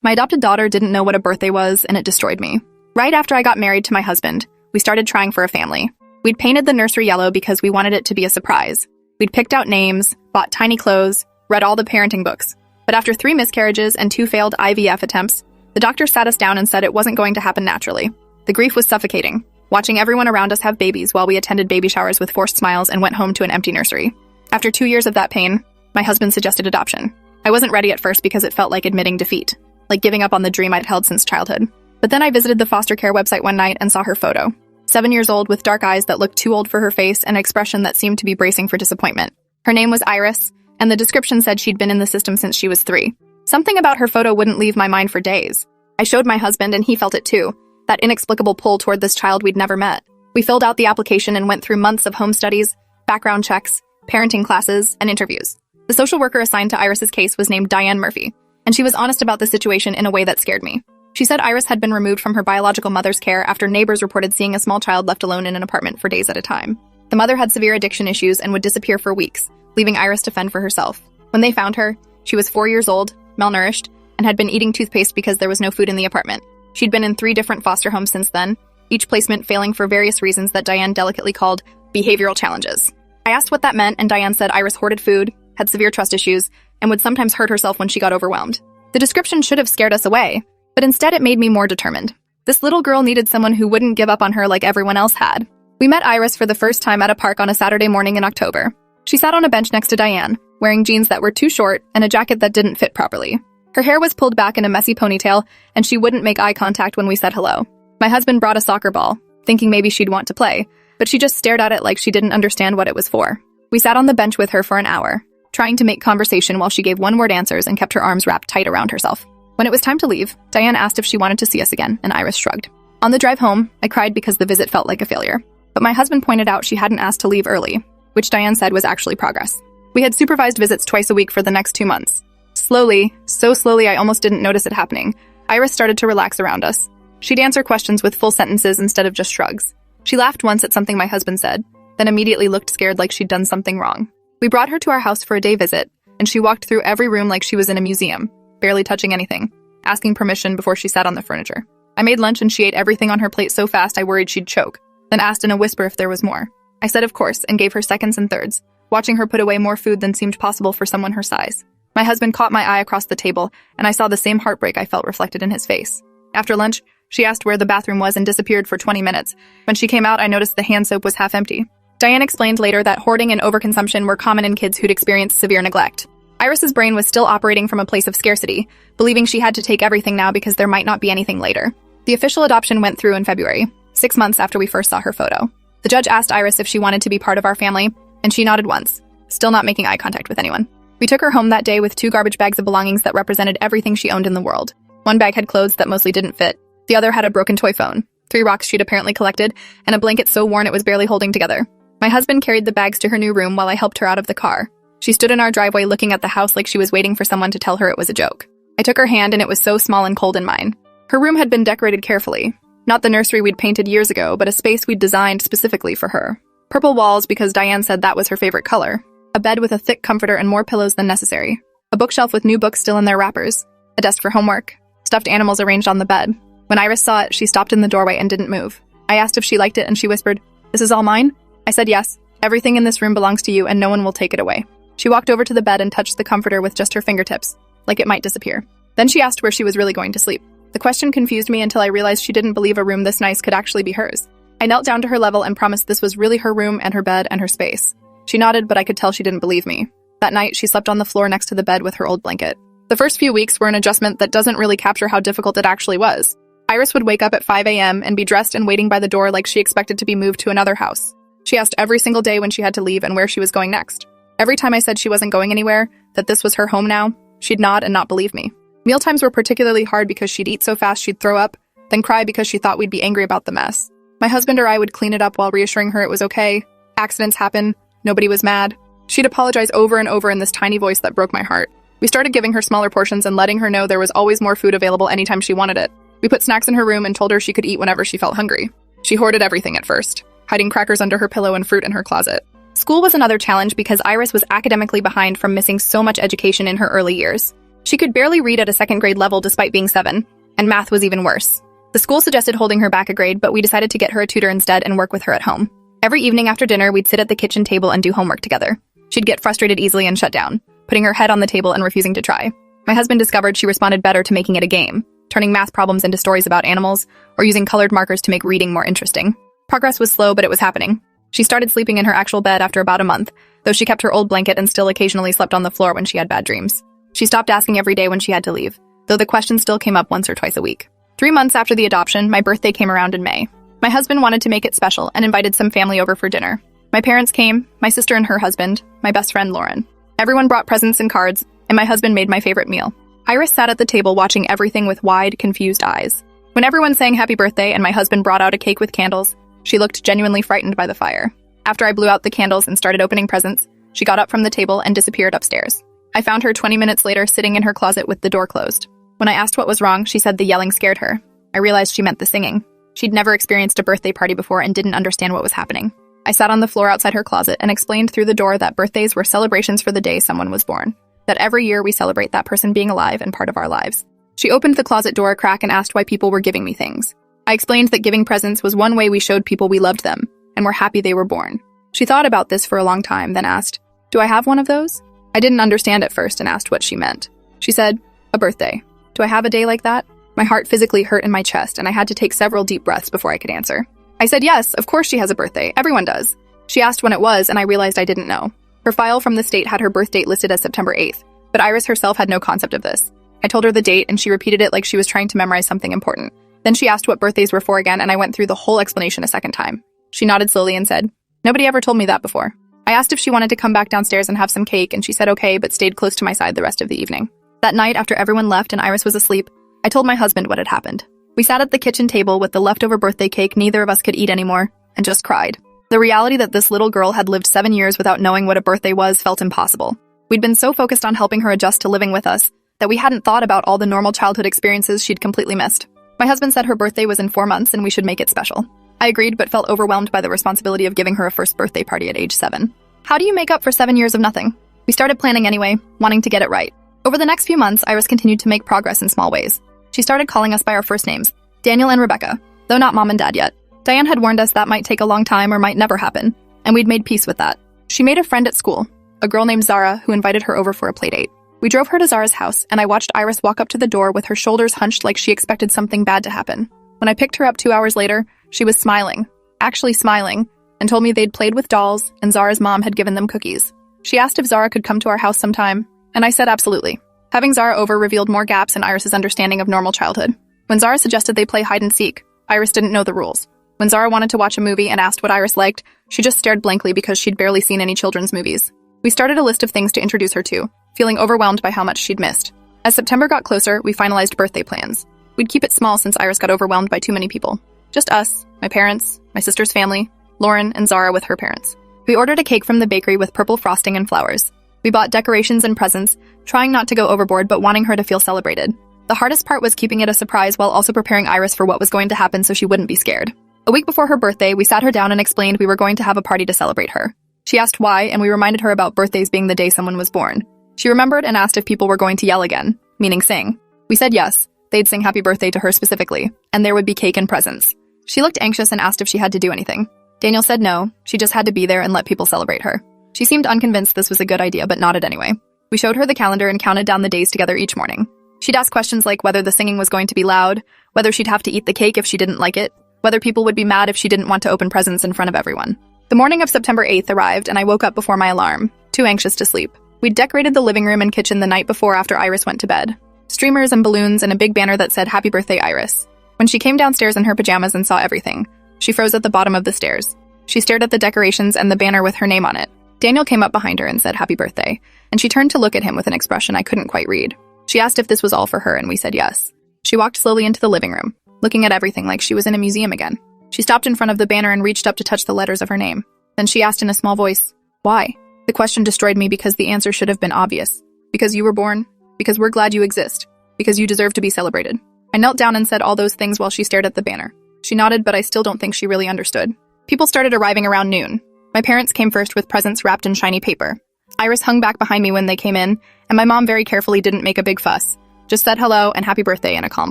My adopted daughter didn't know what a birthday was, and it destroyed me. Right after I got married to my husband, we started trying for a family. We'd painted the nursery yellow because we wanted it to be a surprise. We'd picked out names, bought tiny clothes, read all the parenting books. But after 3 miscarriages and 2 failed IVF attempts, the doctor sat us down and said it wasn't going to happen naturally. The grief was suffocating, watching everyone around us have babies while we attended baby showers with forced smiles and went home to an empty nursery. After 2 years of that pain, my husband suggested adoption. I wasn't ready at first because it felt like admitting defeat, like giving up on the dream I'd held since childhood. But then I visited the foster care website one night and saw her photo. 7 years old with dark eyes that looked too old for her face and an expression that seemed to be bracing for disappointment. Her name was Iris, and the description said she'd been in the system since she was 3. Something about her photo wouldn't leave my mind for days. I showed my husband and he felt it too, that inexplicable pull toward this child we'd never met. We filled out the application and went through months of home studies, background checks, parenting classes, and interviews. The social worker assigned to Iris's case was named Diane Murphy, and she was honest about the situation in a way that scared me. She said Iris had been removed from her biological mother's care after neighbors reported seeing a small child left alone in an apartment for days at a time. The mother had severe addiction issues and would disappear for weeks, leaving Iris to fend for herself. When they found her, she was 4 years old, malnourished, and had been eating toothpaste because there was no food in the apartment. She'd been in 3 different foster homes since then, each placement failing for various reasons that Diane delicately called behavioral challenges. I asked what that meant, and Diane said Iris hoarded food, had severe trust issues, and would sometimes hurt herself when she got overwhelmed. The description should have scared us away, but instead it made me more determined. This little girl needed someone who wouldn't give up on her like everyone else had. We met Iris for the first time at a park on a Saturday morning in October. She sat on a bench next to Diane, wearing jeans that were too short and a jacket that didn't fit properly. Her hair was pulled back in a messy ponytail, and she wouldn't make eye contact when we said hello. My husband brought a soccer ball, thinking maybe she'd want to play, but she just stared at it like she didn't understand what it was for. We sat on the bench with her for an hour, trying to make conversation while she gave one-word answers and kept her arms wrapped tight around herself. When it was time to leave, Diane asked if she wanted to see us again, and Iris shrugged. On the drive home, I cried because the visit felt like a failure. But my husband pointed out she hadn't asked to leave early, which Diane said was actually progress. We had supervised visits twice a week for the next 2 months. Slowly, so slowly I almost didn't notice it happening, Iris started to relax around us. She'd answer questions with full sentences instead of just shrugs. She laughed once at something my husband said, then immediately looked scared like she'd done something wrong. We brought her to our house for a day visit, and she walked through every room like she was in a museum, barely touching anything, asking permission before she sat on the furniture. I made lunch and she ate everything on her plate so fast I worried she'd choke, then asked in a whisper if there was more. I said of course and gave her seconds and thirds, watching her put away more food than seemed possible for someone her size. My husband caught my eye across the table, and I saw the same heartbreak I felt reflected in his face. After lunch, she asked where the bathroom was and disappeared for 20 minutes. When she came out, I noticed the hand soap was half empty. Diane explained later that hoarding and overconsumption were common in kids who'd experienced severe neglect. Iris's brain was still operating from a place of scarcity, believing she had to take everything now because there might not be anything later. The official adoption went through in February, 6 months after we first saw her photo. The judge asked Iris if she wanted to be part of our family, and she nodded once, still not making eye contact with anyone. We took her home that day with 2 garbage bags of belongings that represented everything she owned in the world. One bag had clothes that mostly didn't fit. The other had a broken toy phone, 3 rocks she'd apparently collected, and a blanket so worn it was barely holding together. My husband carried the bags to her new room while I helped her out of the car. She stood in our driveway looking at the house like she was waiting for someone to tell her it was a joke. I took her hand and it was so small and cold in mine. Her room had been decorated carefully. Not the nursery we'd painted years ago, but a space we'd designed specifically for her. Purple walls because Diane said that was her favorite color. A bed with a thick comforter and more pillows than necessary. A bookshelf with new books still in their wrappers. A desk for homework. Stuffed animals arranged on the bed. When Iris saw it, she stopped in the doorway and didn't move. I asked if she liked it and she whispered, "This is all mine?" I said yes. Everything in this room belongs to you and no one will take it away. She walked over to the bed and touched the comforter with just her fingertips, like it might disappear. Then she asked where she was really going to sleep. The question confused me until I realized she didn't believe a room this nice could actually be hers. I knelt down to her level and promised this was really her room and her bed and her space. She nodded, but I could tell she didn't believe me. That night, she slept on the floor next to the bed with her old blanket. The first few weeks were an adjustment that doesn't really capture how difficult it actually was. Iris would wake up at 5 a.m. and be dressed and waiting by the door like she expected to be moved to another house. She asked every single day when she had to leave and where she was going next. Every time I said she wasn't going anywhere, that this was her home now, she'd nod and not believe me. Mealtimes were particularly hard because she'd eat so fast she'd throw up, then cry because she thought we'd be angry about the mess. My husband or I would clean it up while reassuring her it was okay. Accidents happen. Nobody was mad. She'd apologize over and over in this tiny voice that broke my heart. We started giving her smaller portions and letting her know there was always more food available anytime she wanted it. We put snacks in her room and told her she could eat whenever she felt hungry. She hoarded everything at first, hiding crackers under her pillow and fruit in her closet. School was another challenge because Iris was academically behind from missing so much education in her early years. She could barely read at a second grade level despite being 7, and math was even worse. The school suggested holding her back a grade, but we decided to get her a tutor instead and work with her at home. Every evening after dinner, we'd sit at the kitchen table and do homework together. She'd get frustrated easily and shut down, putting her head on the table and refusing to try. My husband discovered she responded better to making it a game, turning math problems into stories about animals, or using colored markers to make reading more interesting. Progress was slow, but it was happening. She started sleeping in her actual bed after about a month, though she kept her old blanket and still occasionally slept on the floor when she had bad dreams. She stopped asking every day when she had to leave, though the question still came up once or twice a week. 3 months after the adoption, my birthday came around in May. My husband wanted to make it special and invited some family over for dinner. My parents came, my sister and her husband, my best friend Lauren. Everyone brought presents and cards, and my husband made my favorite meal. Iris sat at the table watching everything with wide, confused eyes. When everyone sang happy birthday and my husband brought out a cake with candles, she looked genuinely frightened by the fire. After I blew out the candles and started opening presents, she got up from the table and disappeared upstairs. I found her 20 minutes later sitting in her closet with the door closed. When I asked what was wrong, she said the yelling scared her. I realized she meant the singing. She'd never experienced a birthday party before and didn't understand what was happening. I sat on the floor outside her closet and explained through the door that birthdays were celebrations for the day someone was born. That every year we celebrate that person being alive and part of our lives. She opened the closet door a crack and asked why people were giving me things. I explained that giving presents was one way we showed people we loved them and were happy they were born. She thought about this for a long time, then asked, "Do I have one of those?" I didn't understand at first and asked what she meant. She said, "A birthday. Do I have a day like that?" My heart physically hurt in my chest, and I had to take several deep breaths before I could answer. I said, "Yes, of course she has a birthday. Everyone does." She asked when it was, and I realized I didn't know. Her file from the state had her birth date listed as September 8th, but Iris herself had no concept of this. I told her the date, and she repeated it like she was trying to memorize something important. Then she asked what birthdays were for again, and I went through the whole explanation a second time. She nodded slowly and said, "Nobody ever told me that before." I asked if she wanted to come back downstairs and have some cake, and she said okay, but stayed close to my side the rest of the evening. That night, after everyone left and Iris was asleep, I told my husband what had happened. We sat at the kitchen table with the leftover birthday cake neither of us could eat anymore, and just cried. The reality that this little girl had lived 7 years without knowing what a birthday was felt impossible. We'd been so focused on helping her adjust to living with us that we hadn't thought about all the normal childhood experiences she'd completely missed. My husband said her birthday was in 4 months and we should make it special. I agreed, but felt overwhelmed by the responsibility of giving her a first birthday party at age 7. How do you make up for 7 years of nothing? We started planning anyway, wanting to get it right. Over the next few months, Iris continued to make progress in small ways. She started calling us by our first names, Daniel and Rebecca, though not mom and dad yet. Diane had warned us that might take a long time or might never happen, and we'd made peace with that. She made a friend at school, a girl named Zara, who invited her over for a playdate. We drove her to Zara's house, and I watched Iris walk up to the door with her shoulders hunched like she expected something bad to happen. When I picked her up 2 hours later, she was smiling, actually smiling, and told me they'd played with dolls and Zara's mom had given them cookies. She asked if Zara could come to our house sometime, and I said absolutely. Having Zara over revealed more gaps in Iris's understanding of normal childhood. When Zara suggested they play hide and seek, Iris didn't know the rules. When Zara wanted to watch a movie and asked what Iris liked, she just stared blankly because she'd barely seen any children's movies. We started a list of things to introduce her to, feeling overwhelmed by how much she'd missed. As September got closer, we finalized birthday plans. We'd keep it small since Iris got overwhelmed by too many people. Just us, my parents, my sister's family, Lauren, and Zara with her parents. We ordered a cake from the bakery with purple frosting and flowers. We bought decorations and presents, trying not to go overboard but wanting her to feel celebrated. The hardest part was keeping it a surprise while also preparing Iris for what was going to happen so she wouldn't be scared. A week before her birthday, we sat her down and explained we were going to have a party to celebrate her. She asked why, and we reminded her about birthdays being the day someone was born. She remembered and asked if people were going to yell again, meaning sing. We said yes, they'd sing happy birthday to her specifically, and there would be cake and presents. She looked anxious and asked if she had to do anything. Daniel said no, she just had to be there and let people celebrate her. She seemed unconvinced this was a good idea, but nodded anyway. We showed her the calendar and counted down the days together each morning. She'd ask questions like whether the singing was going to be loud, whether she'd have to eat the cake if she didn't like it, whether people would be mad if she didn't want to open presents in front of everyone. The morning of September 8th arrived, and I woke up before my alarm, too anxious to sleep. We'd decorated the living room and kitchen the night before after Iris went to bed. Streamers and balloons and a big banner that said, "Happy Birthday, Iris." When she came downstairs in her pajamas and saw everything, she froze at the bottom of the stairs. She stared at the decorations and the banner with her name on it. Daniel came up behind her and said, "Happy birthday," and she turned to look at him with an expression I couldn't quite read. She asked if this was all for her, and we said yes. She walked slowly into the living room, looking at everything like she was in a museum again. She stopped in front of the banner and reached up to touch the letters of her name. Then she asked in a small voice, "Why?" The question destroyed me because the answer should have been obvious. Because you were born, because we're glad you exist, because you deserve to be celebrated. I knelt down and said all those things while she stared at the banner. She nodded, but I still don't think she really understood. People started arriving around noon. My parents came first with presents wrapped in shiny paper. Iris hung back behind me when they came in, and my mom very carefully didn't make a big fuss, just said hello and happy birthday in a calm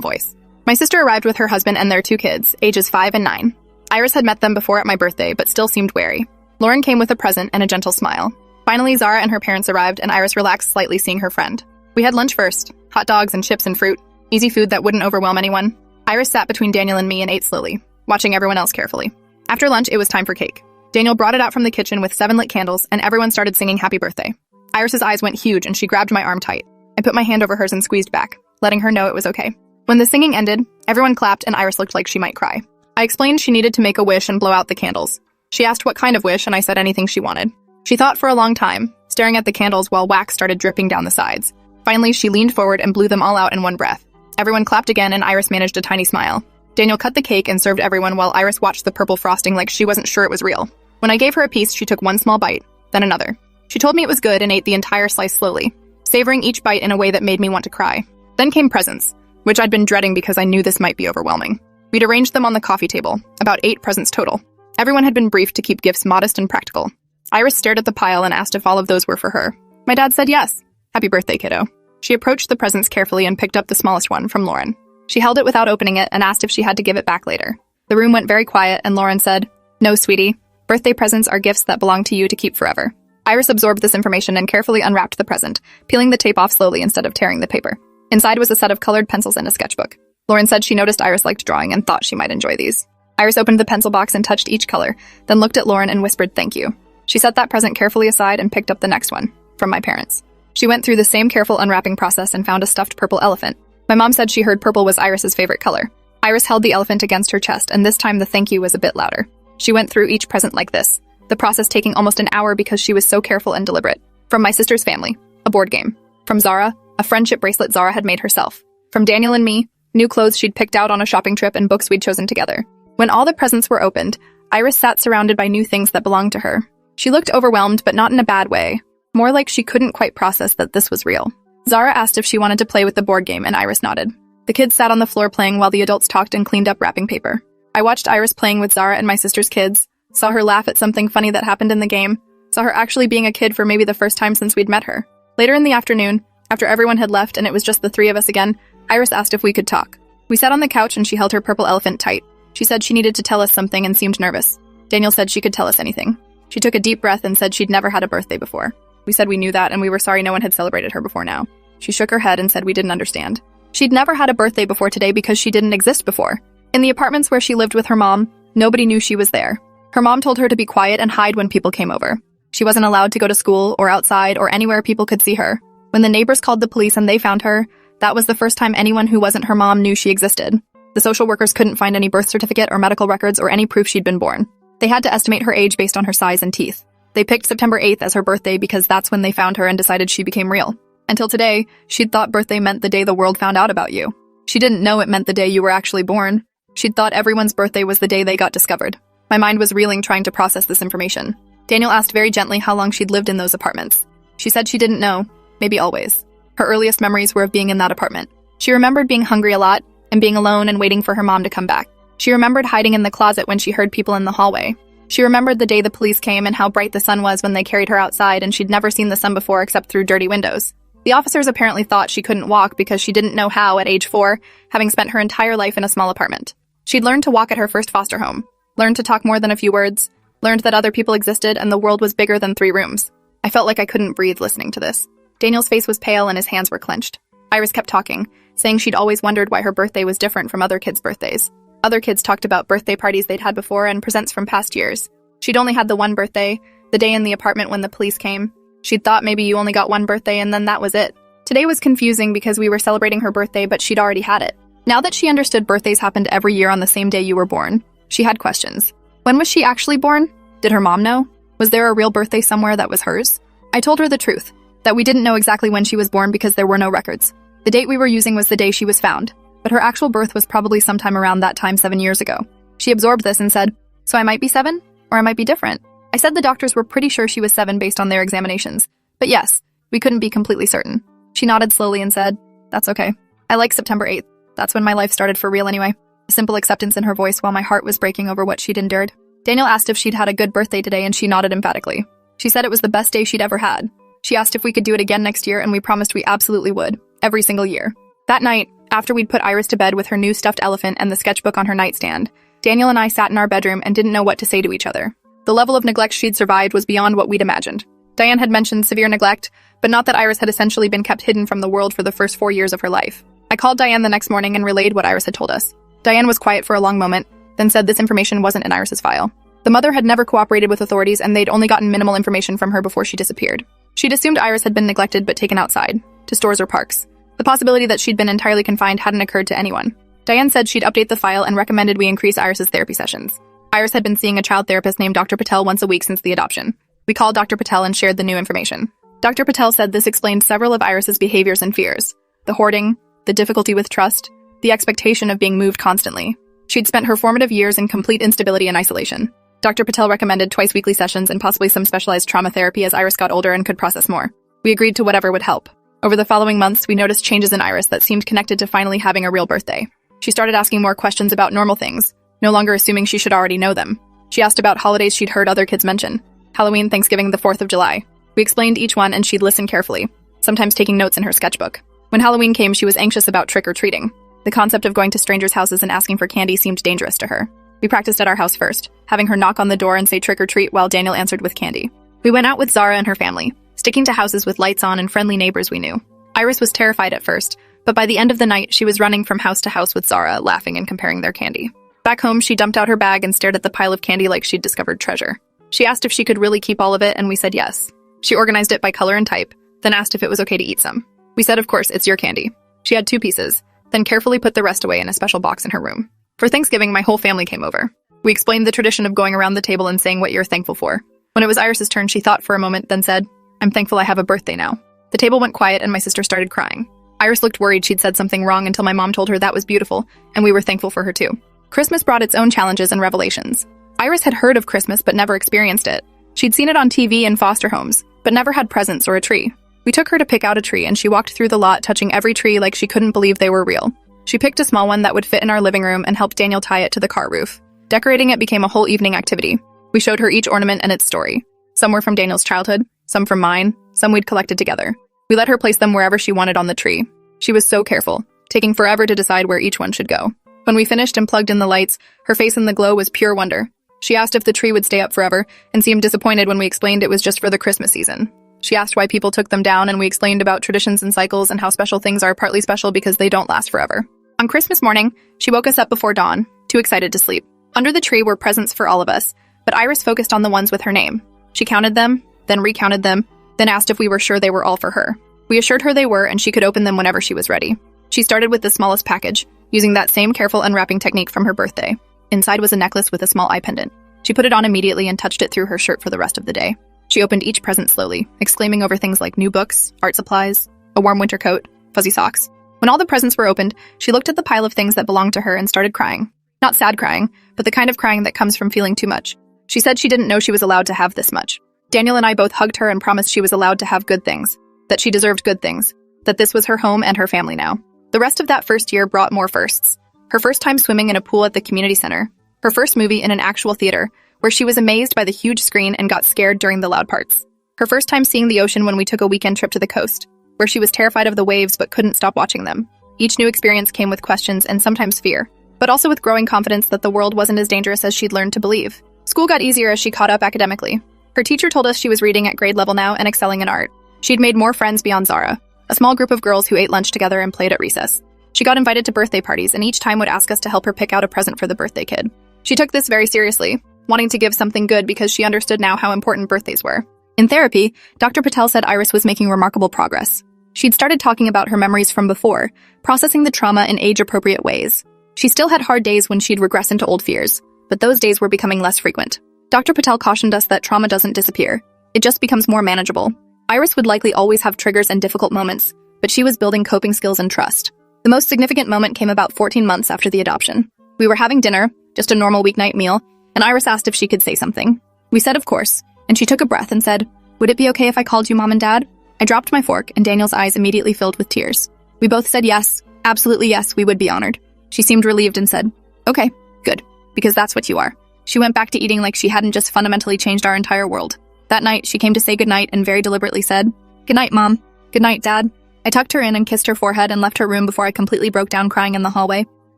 voice. My sister arrived with her husband and their 2 kids, ages 5 and 9. Iris had met them before at my birthday, but still seemed wary. Lauren came with a present and a gentle smile. Finally, Zara and her parents arrived, and Iris relaxed slightly seeing her friend. We had lunch first, hot dogs and chips and fruit, easy food that wouldn't overwhelm anyone. Iris sat between Daniel and me and ate slowly, watching everyone else carefully. After lunch, it was time for cake. Daniel brought it out from the kitchen with 7 lit candles, and everyone started singing happy birthday. Iris's eyes went huge, and she grabbed my arm tight. I put my hand over hers and squeezed back, letting her know it was okay. When the singing ended, everyone clapped and Iris looked like she might cry. I explained she needed to make a wish and blow out the candles. She asked what kind of wish, and I said anything she wanted. She thought for a long time, staring at the candles while wax started dripping down the sides. Finally, she leaned forward and blew them all out in one breath. Everyone clapped again, and Iris managed a tiny smile. Daniel cut the cake and served everyone while Iris watched the purple frosting like she wasn't sure it was real. When I gave her a piece, she took one small bite, then another. She told me it was good and ate the entire slice slowly, savoring each bite in a way that made me want to cry. Then came presents, which I'd been dreading because I knew this might be overwhelming. We'd arranged them on the coffee table, about 8 presents total. Everyone had been briefed to keep gifts modest and practical. Iris stared at the pile and asked if all of those were for her. My dad said yes. Happy birthday, kiddo. She approached the presents carefully and picked up the smallest one from Lauren. She held it without opening it and asked if she had to give it back later. The room went very quiet and Lauren said, "No, sweetie. Birthday presents are gifts that belong to you to keep forever." Iris absorbed this information and carefully unwrapped the present, peeling the tape off slowly instead of tearing the paper. Inside was a set of colored pencils and a sketchbook. Lauren said she noticed Iris liked drawing and thought she might enjoy these. Iris opened the pencil box and touched each color, then looked at Lauren and whispered thank you. She set that present carefully aside and picked up the next one, from my parents. She went through the same careful unwrapping process and found a stuffed purple elephant. My mom said she heard purple was Iris's favorite color. Iris held the elephant against her chest, and this time the thank you was a bit louder. She went through each present like this, the process taking almost an hour because she was so careful and deliberate. From my sister's family, a board game. From Zara, a friendship bracelet Zara had made herself. From Daniel and me, new clothes she'd picked out on a shopping trip and books we'd chosen together. When all the presents were opened, Iris sat surrounded by new things that belonged to her. She looked overwhelmed, but not in a bad way. More like she couldn't quite process that this was real. Zara asked if she wanted to play with the board game, and Iris nodded. The kids sat on the floor playing while the adults talked and cleaned up wrapping paper. I watched Iris playing with Zara and my sister's kids, saw her laugh at something funny that happened in the game, saw her actually being a kid for maybe the first time since we'd met her. Later in the afternoon, after everyone had left and it was just the 3 of us again, Iris asked if we could talk. We sat on the couch and she held her purple elephant tight. She said she needed to tell us something and seemed nervous. Daniel said she could tell us anything. She took a deep breath and said she'd never had a birthday before. We said we knew that and we were sorry no one had celebrated her before now. She shook her head and said we didn't understand. She'd never had a birthday before today because she didn't exist before. In the apartments where she lived with her mom, nobody knew she was there. Her mom told her to be quiet and hide when people came over. She wasn't allowed to go to school or outside or anywhere people could see her. When the neighbors called the police and they found her, that was the first time anyone who wasn't her mom knew she existed. The social workers couldn't find any birth certificate or medical records or any proof she'd been born. They had to estimate her age based on her size and teeth. They picked September 8th as her birthday because that's when they found her and decided she became real. Until today, she'd thought birthday meant the day the world found out about you. She didn't know it meant the day you were actually born. She'd thought everyone's birthday was the day they got discovered. My mind was reeling trying to process this information. Daniel asked very gently how long she'd lived in those apartments. She said she didn't know, maybe always. Her earliest memories were of being in that apartment. She remembered being hungry a lot and being alone and waiting for her mom to come back. She remembered hiding in the closet when she heard people in the hallway. She remembered the day the police came and how bright the sun was when they carried her outside, and she'd never seen the sun before except through dirty windows. The officers apparently thought she couldn't walk because she didn't know how at age 4, having spent her entire life in a small apartment. She'd learned to walk at her first foster home, learned to talk more than a few words, learned that other people existed and the world was bigger than 3 rooms. I felt like I couldn't breathe listening to this. Daniel's face was pale and his hands were clenched. Iris kept talking, saying she'd always wondered why her birthday was different from other kids' birthdays. Other kids talked about birthday parties they'd had before and presents from past years. She'd only had the one birthday, the day in the apartment when the police came. She'd thought maybe you only got one birthday and then that was it. Today was confusing because we were celebrating her birthday, but she'd already had it. Now that she understood birthdays happened every year on the same day you were born, she had questions. When was she actually born? Did her mom know? Was there a real birthday somewhere that was hers? I told her the truth, that we didn't know exactly when she was born because there were no records. The date we were using was the day she was found, but her actual birth was probably sometime around that time 7 years ago. She absorbed this and said, "So I might be 7? Or I might be different." I said the doctors were pretty sure she was 7 based on their examinations. But yes, we couldn't be completely certain. She nodded slowly and said, "That's okay. I like September 8th. That's when my life started for real anyway." A simple acceptance in her voice while my heart was breaking over what she'd endured. Daniel asked if she'd had a good birthday today and she nodded emphatically. She said it was the best day she'd ever had. She asked if we could do it again next year, and we promised we absolutely would, every single year. That night, after we'd put Iris to bed with her new stuffed elephant and the sketchbook on her nightstand, Daniel and I sat in our bedroom and didn't know what to say to each other. The level of neglect she'd survived was beyond what we'd imagined. Diane had mentioned severe neglect, but not that Iris had essentially been kept hidden from the world for the first 4 years of her life. I called Diane the next morning and relayed what Iris had told us. Diane was quiet for a long moment, then said this information wasn't in Iris's file. The mother had never cooperated with authorities, and they'd only gotten minimal information from her before she disappeared. She'd assumed Iris had been neglected but taken outside, to stores or parks. The possibility that she'd been entirely confined hadn't occurred to anyone. Diane said she'd update the file and recommended we increase Iris's therapy sessions. Iris had been seeing a child therapist named Dr. Patel once a week since the adoption. We called Dr. Patel and shared the new information. Dr. Patel said this explained several of Iris's behaviors and fears. The hoarding, the difficulty with trust, the expectation of being moved constantly. She'd spent her formative years in complete instability and isolation. Dr. Patel recommended twice-weekly sessions and possibly some specialized trauma therapy as Iris got older and could process more. We agreed to whatever would help. Over the following months, we noticed changes in Iris that seemed connected to finally having a real birthday. She started asking more questions about normal things, no longer assuming she should already know them. She asked about holidays she'd heard other kids mention. Halloween, Thanksgiving, the 4th of July. We explained each one and she'd listen carefully, sometimes taking notes in her sketchbook. When Halloween came, she was anxious about trick-or-treating. The concept of going to strangers' houses and asking for candy seemed dangerous to her. We practiced at our house first, having her knock on the door and say trick-or-treat while Daniel answered with candy. We went out with Zara and her family, sticking to houses with lights on and friendly neighbors we knew. Iris was terrified at first, but by the end of the night, she was running from house to house with Zara, laughing and comparing their candy. Back home, she dumped out her bag and stared at the pile of candy like she'd discovered treasure. She asked if she could really keep all of it, and we said yes. She organized it by color and type, then asked if it was okay to eat some. We said, of course, it's your candy. She had 2 pieces, then carefully put the rest away in a special box in her room. For Thanksgiving, my whole family came over. We explained the tradition of going around the table and saying what you're thankful for. When it was Iris's turn, she thought for a moment, then said, I'm thankful I have a birthday now. The table went quiet and my sister started crying. Iris looked worried she'd said something wrong until my mom told her that was beautiful, and we were thankful for her too. Christmas brought its own challenges and revelations. Iris had heard of Christmas but never experienced it. She'd seen it on TV in foster homes, but never had presents or a tree. We took her to pick out a tree and she walked through the lot touching every tree like she couldn't believe they were real. She picked a small one that would fit in our living room and helped Daniel tie it to the car roof. Decorating it became a whole evening activity. We showed her each ornament and its story. Some were from Daniel's childhood, some from mine, some we'd collected together. We let her place them wherever she wanted on the tree. She was so careful, taking forever to decide where each one should go. When we finished and plugged in the lights, her face in the glow was pure wonder. She asked if the tree would stay up forever and seemed disappointed when we explained it was just for the Christmas season. She asked why people took them down, and we explained about traditions and cycles and how special things are partly special because they don't last forever. On Christmas morning, she woke us up before dawn, too excited to sleep. Under the tree were presents for all of us, but Iris focused on the ones with her name. She counted them, then recounted them, then asked if we were sure they were all for her. We assured her they were, and she could open them whenever she was ready. She started with the smallest package, using that same careful unwrapping technique from her birthday. Inside was a necklace with a small eye pendant. She put it on immediately and touched it through her shirt for the rest of the day. She opened each present slowly, exclaiming over things like new books, art supplies, a warm winter coat, fuzzy socks. When all the presents were opened, she looked at the pile of things that belonged to her and started crying. Not sad crying, but the kind of crying that comes from feeling too much. She said she didn't know she was allowed to have this much. Daniel and I both hugged her and promised she was allowed to have good things, that she deserved good things, that this was her home and her family now. The rest of that first year brought more firsts. Her first time swimming in a pool at the community center. Her first movie in an actual theater, where she was amazed by the huge screen and got scared during the loud parts. Her first time seeing the ocean when we took a weekend trip to the coast, where she was terrified of the waves but couldn't stop watching them. Each new experience came with questions and sometimes fear, but also with growing confidence that the world wasn't as dangerous as she'd learned to believe. School got easier as she caught up academically. Her teacher told us she was reading at grade level now and excelling in art. She'd made more friends beyond Zara, a small group of girls who ate lunch together and played at recess. She got invited to birthday parties and each time would ask us to help her pick out a present for the birthday kid. She took this very seriously, wanting to give something good because she understood now how important birthdays were. In therapy, Dr. Patel said Iris was making remarkable progress. She'd started talking about her memories from before, processing the trauma in age-appropriate ways. She still had hard days when she'd regress into old fears, but those days were becoming less frequent. Dr. Patel cautioned us that trauma doesn't disappear. It just becomes more manageable. Iris would likely always have triggers and difficult moments, but she was building coping skills and trust. The most significant moment came about 14 months after the adoption. We were having dinner, just a normal weeknight meal, and Iris asked if she could say something. We said of course, and she took a breath and said, "Would it be okay if I called you Mom and Dad?" I dropped my fork, and Daniel's eyes immediately filled with tears. We both said yes, absolutely yes, we would be honored. She seemed relieved and said, "Okay, good, because that's what you are." She went back to eating like she hadn't just fundamentally changed our entire world. That night, she came to say goodnight and very deliberately said, Good night, Mom. Good night, Dad. I tucked her in and kissed her forehead and left her room before I completely broke down crying in the hallway.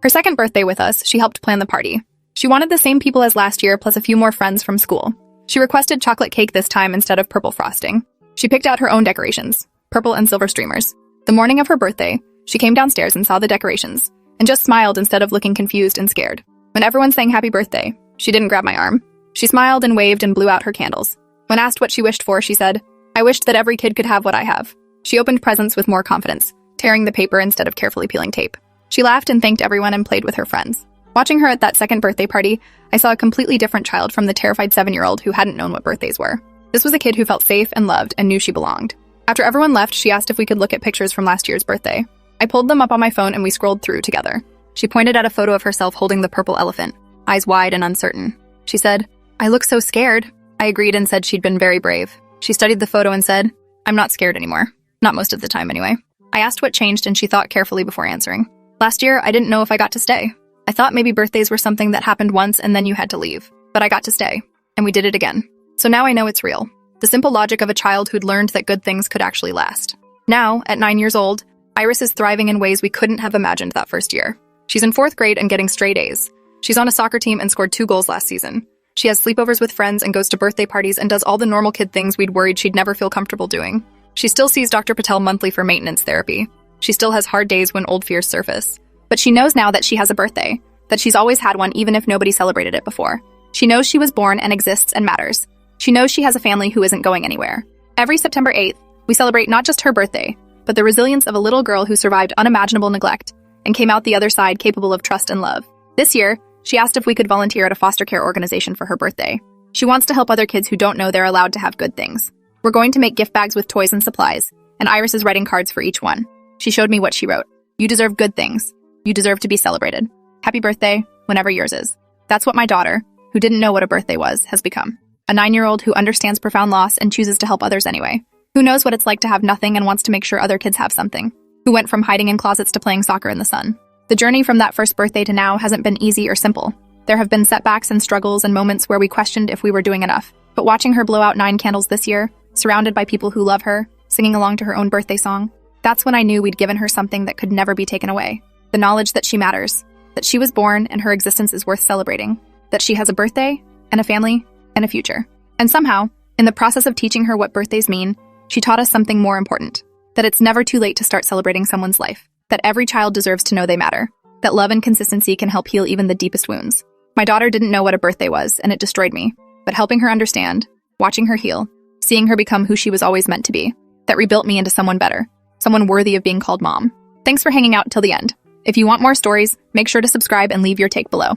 Her second birthday with us, she helped plan the party. She wanted the same people as last year, plus a few more friends from school. She requested chocolate cake this time instead of purple frosting. She picked out her own decorations, purple and silver streamers. The morning of her birthday, she came downstairs and saw the decorations, and just smiled instead of looking confused and scared. When everyone sang happy birthday, she didn't grab my arm. She smiled and waved and blew out her candles. When asked what she wished for, she said, "I wished that every kid could have what I have." She opened presents with more confidence, tearing the paper instead of carefully peeling tape. She laughed and thanked everyone and played with her friends. Watching her at that second birthday party, I saw a completely different child from the terrified 7-year-old who hadn't known what birthdays were. This was a kid who felt safe and loved and knew she belonged. After everyone left, she asked if we could look at pictures from last year's birthday. I pulled them up on my phone and we scrolled through together. She pointed at a photo of herself holding the purple elephant, eyes wide and uncertain. She said, "I look so scared." I agreed and said she'd been very brave. She studied the photo and said, "I'm not scared anymore. Not most of the time, anyway." I asked what changed and she thought carefully before answering. "Last year, I didn't know if I got to stay. I thought maybe birthdays were something that happened once and then you had to leave. But I got to stay. And we did it again. So now I know it's real. The simple logic of a child who'd learned that good things could actually last." Now, at 9 years old, Iris is thriving in ways we couldn't have imagined that first year. She's in 4th grade and getting straight A's. She's on a soccer team and scored 2 goals last season. She has sleepovers with friends and goes to birthday parties and does all the normal kid things we'd worried she'd never feel comfortable doing. She still sees Dr. Patel monthly for maintenance therapy. She still has hard days when old fears surface. But she knows now that she has a birthday, that she's always had one even if nobody celebrated it before. She knows she was born and exists and matters. She knows she has a family who isn't going anywhere. Every September 8th, we celebrate not just her birthday, but the resilience of a little girl who survived unimaginable neglect and came out the other side capable of trust and love. This year, she asked if we could volunteer at a foster care organization for her birthday. She wants to help other kids who don't know they're allowed to have good things. We're going to make gift bags with toys and supplies, and Iris is writing cards for each one. She showed me what she wrote. "You deserve good things. You deserve to be celebrated. Happy birthday, whenever yours is." That's what my daughter, who didn't know what a birthday was, has become. A 9-year-old who understands profound loss and chooses to help others anyway. Who knows what it's like to have nothing and wants to make sure other kids have something. Who went from hiding in closets to playing soccer in the sun. The journey from that first birthday to now hasn't been easy or simple. There have been setbacks and struggles and moments where we questioned if we were doing enough. But watching her blow out 9 candles this year, surrounded by people who love her, singing along to her own birthday song, that's when I knew we'd given her something that could never be taken away. The knowledge that she matters, that she was born and her existence is worth celebrating, that she has a birthday, and a family, and a future. And somehow, in the process of teaching her what birthdays mean, she taught us something more important, that it's never too late to start celebrating someone's life, that every child deserves to know they matter, that love and consistency can help heal even the deepest wounds. My daughter didn't know what a birthday was, and it destroyed me, but helping her understand, watching her heal, seeing her become who she was always meant to be, that rebuilt me into someone better, someone worthy of being called mom. Thanks for hanging out till the end. If you want more stories, make sure to subscribe and leave your take below.